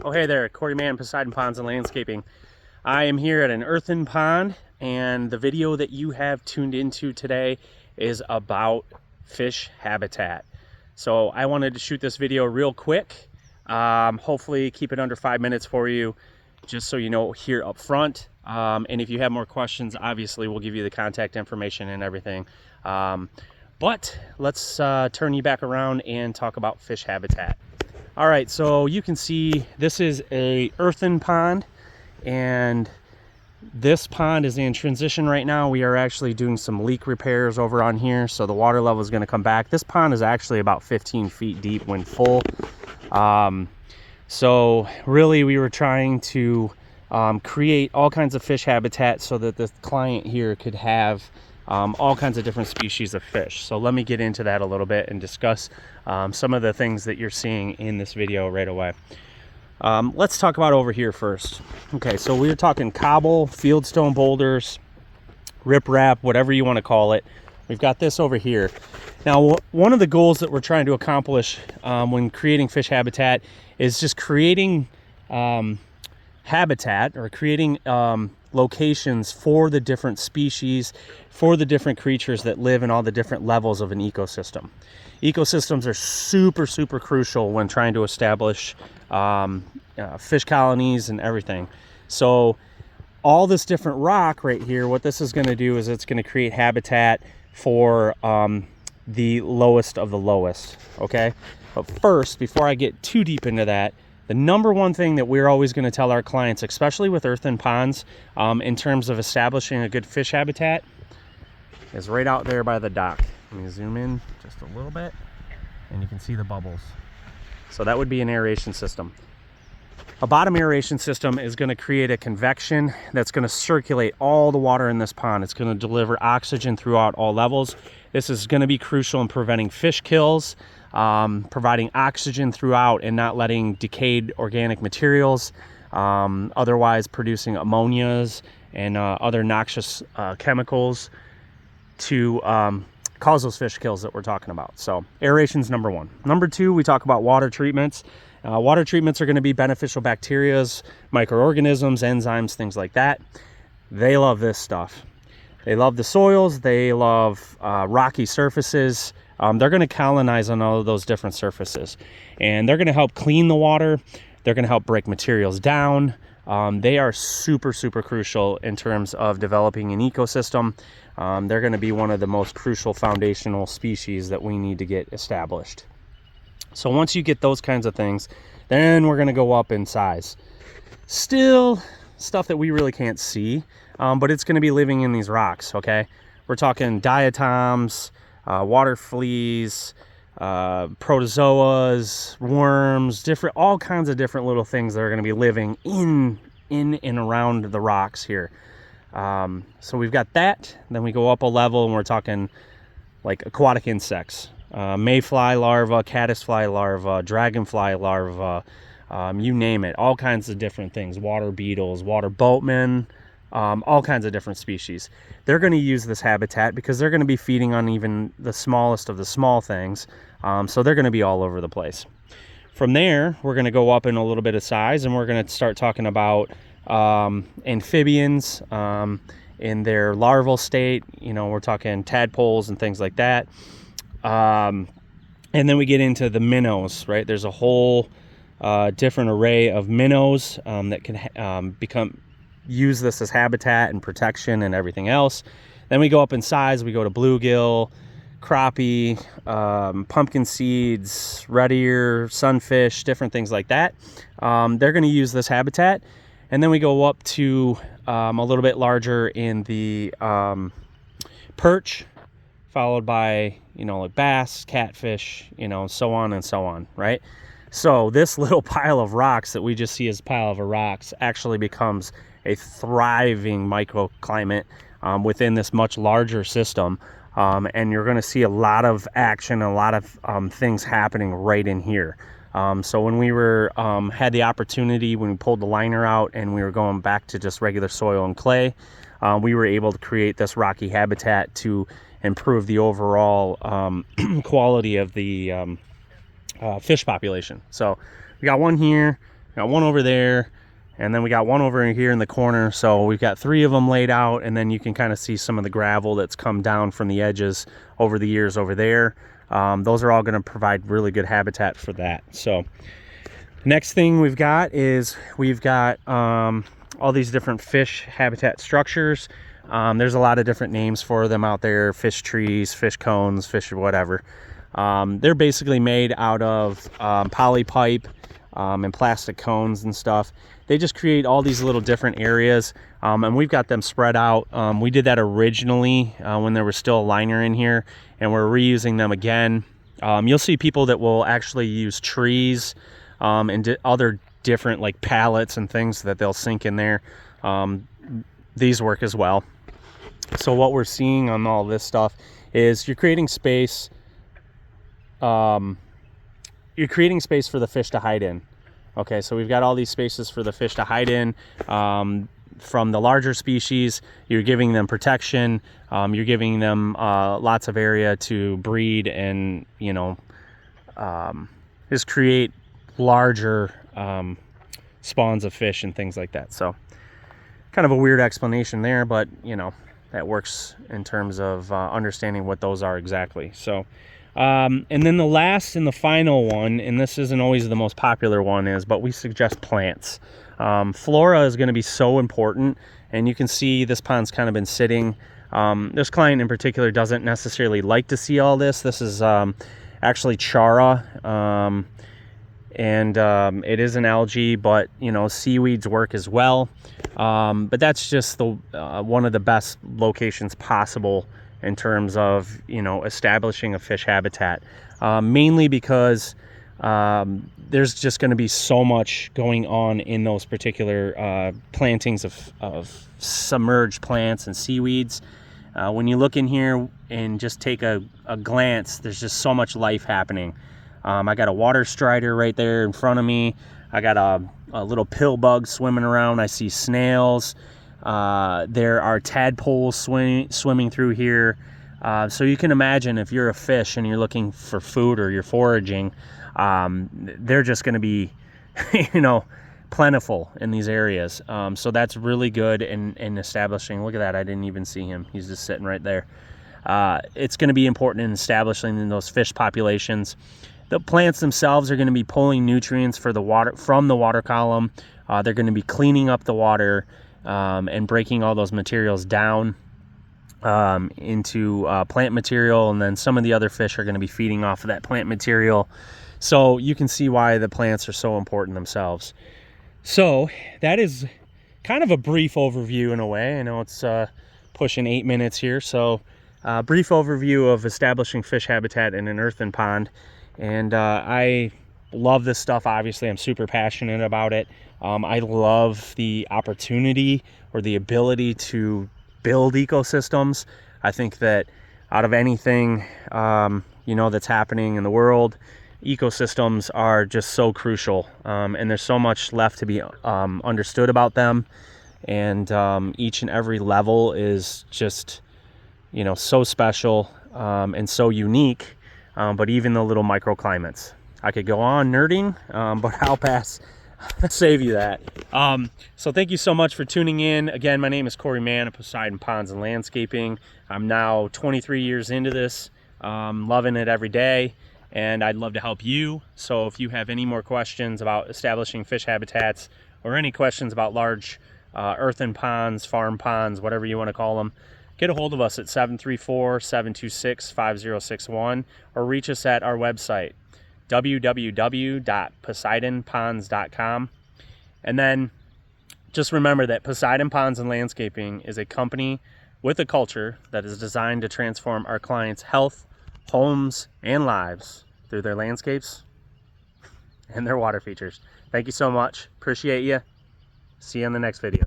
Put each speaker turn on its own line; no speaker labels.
Oh, hey there, Corey Mann, Poseidon Ponds and Landscaping. I am here at an earthen pond, and the video that you have tuned into today is about fish habitat. So I wanted to shoot this video real quick, hopefully keep it under 5 minutes for you, just so you know here up front. And if you have more questions, obviously we'll give you the contact information and everything. But let's turn you back around and talk about fish habitat. All right, so you can see this is a earthen pond, and this pond is in transition right now. We are actually doing some leak repairs over on here, so the water level is going to come back. This pond is actually about 15 feet deep when full. So really we were trying to create all kinds of fish habitat so that the client here could have all kinds of different species of fish. So let me get into that a little bit and discuss some of the things that you're seeing in this video right away. Let's talk about over here first. Okay, so we're talking cobble, fieldstone boulders, riprap, whatever you want to call it. We've got this over here. Now, one of the goals that we're trying to accomplish when creating fish habitat is just creating habitat, or creating locations for the different species, for the different creatures that live in all the different levels of an ecosystem. Ecosystems are super crucial when trying to establish fish colonies and everything. So all this different rock right here, what this is going to do is it's going to create habitat for the lowest of the lowest. Okay, but first, before I get too deep into that, the number one thing that we're always going to tell our clients, especially with earthen ponds, in terms of establishing a good fish habitat, is right out there by the dock. Let me zoom in just a little bit, and you can see the bubbles. So that would be an aeration system. A bottom aeration system is going to create a convection that's going to circulate all the water in this pond. It's going to deliver oxygen throughout all levels. This is going to be crucial in preventing fish kills, providing oxygen throughout and not letting decayed organic materials, otherwise producing ammonias and other noxious chemicals to cause those fish kills that we're talking about. So aeration's number one. Number two, we talk about water treatments. Water treatments are going to be beneficial bacterias, microorganisms, enzymes, things like that. They love this stuff. They love the soils. They love rocky surfaces. They're going to colonize on all of those different surfaces, and they're going to help clean the water. They're going to help break materials down. They are super crucial in terms of developing an ecosystem. They're going to be one of the most crucial foundational species that we need to get established. So once you get those kinds of things, then we're going to go up in size. Still stuff that we really can't see, but it's going to be living in these rocks. Okay, we're talking diatoms, water fleas, protozoas, worms, all kinds of different little things that are going to be living in and around the rocks here. So we've got that. Then we go up a level and we're talking like aquatic insects, mayfly larvae, caddisfly larvae, dragonfly larvae, you name it, all kinds of different things, water beetles, water boatmen, all kinds of different species. They're going to use this habitat because they're going to be feeding on even the smallest of the small things. So they're going to be all over the place. From there, we're going to go up in a little bit of size, and we're going to start talking about amphibians in their larval state. You know, we're talking tadpoles and things like that. And then we get into the minnows, right? There's a whole different array of minnows that can use this as habitat and protection and everything else. Then we go up in size. We go to bluegill, crappie, pumpkin seeds, red ear, sunfish, different things like that. They're going to use this habitat. And then we go up to a little bit larger in the perch, followed by, you know, like bass, catfish, you know, so on and so on, right? So this little pile of rocks that we just see as a pile of rocks actually becomes a thriving microclimate within this much larger system. And you're going to see a lot of action, a lot of things happening right in here. So when we had the opportunity, when we pulled the liner out and we were going back to just regular soil and clay, we were able to create this rocky habitat to improve the overall quality of the fish population. So we got one here, Got one over there, and then we got one over here in the corner. So we've got 3 of them laid out, and then you can kind of see some of the gravel that's come down from the edges over the years over there. Those are all going to provide really good habitat for that. So next thing we've got is we've got all these different fish habitat structures. There's a lot of different names for them out there: fish trees, fish cones, fish whatever. They're basically made out of poly pipe and plastic cones and stuff. They just create all these little different areas, and we've got them spread out. We did that originally when there was still a liner in here, and we're reusing them again. You'll see people that will actually use trees and other different like pallets and things that they'll sink in there. These work as well. So what we're seeing on all this stuff is you're creating space. You're creating space for the fish to hide in. Okay, so we've got all these spaces for the fish to hide in. From the larger species, you're giving them protection. You're giving them lots of area to breed and, you know, just create larger spawns of fish and things like that. So kind of a weird explanation there, but you know, that works in terms of understanding what those are exactly. So and then the last and the final one, and this isn't always the most popular one, is, but we suggest plants. Flora is going to be so important, and you can see this pond's kind of been sitting. This client in particular doesn't necessarily like to see all this. This is actually chara, and it is an algae, but you know, seaweeds work as well. But that's just the one of the best locations possible in terms of, you know, establishing a fish habitat, mainly because there's just going to be so much going on in those particular plantings of submerged plants and seaweeds. When you look in here and just take a glance, there's just so much life happening. I got a water strider right there in front of me. I got a little pill bug swimming around. I see snails. There are tadpoles swimming through here. So you can imagine if you're a fish and you're looking for food or you're foraging, they're just going to be, you know, plentiful in these areas. So that's really good in establishing. Look at that. I didn't even see him. He's just sitting right there. It's going to be important in establishing those fish populations. The plants themselves are going to be pulling nutrients for the water from the water column. They're going to be cleaning up the water and breaking all those materials down into plant material, and then some of the other fish are going to be feeding off of that plant material. So you can see why the plants are so important themselves. So that is kind of a brief overview in a way. I know it's pushing 8 minutes here, so brief overview of establishing fish habitat in an earthen pond. And I love this stuff. Obviously, I'm super passionate about it. I love the opportunity or the ability to build ecosystems. I think that out of anything, you know, that's happening in the world, ecosystems are just so crucial. And there's so much left to be understood about them. And each and every level is just, you know, so special and so unique. But even the little microclimates. I could go on nerding, but I'll pass. Save you that. So thank you so much for tuning in. Again, my name is Corey Mann of Poseidon Ponds and Landscaping. I'm now 23 years into this, loving it every day, and I'd love to help you. So if you have any more questions about establishing fish habitats or any questions about large earthen ponds, farm ponds, whatever you want to call them, get a hold of us at 734-726-5061 or reach us at our website, www.poseidonponds.com. And then just remember that Poseidon Ponds and Landscaping is a company with a culture that is designed to transform our clients' health, homes, and lives through their landscapes and their water features. Thank you so much. Appreciate you. See you in the next video.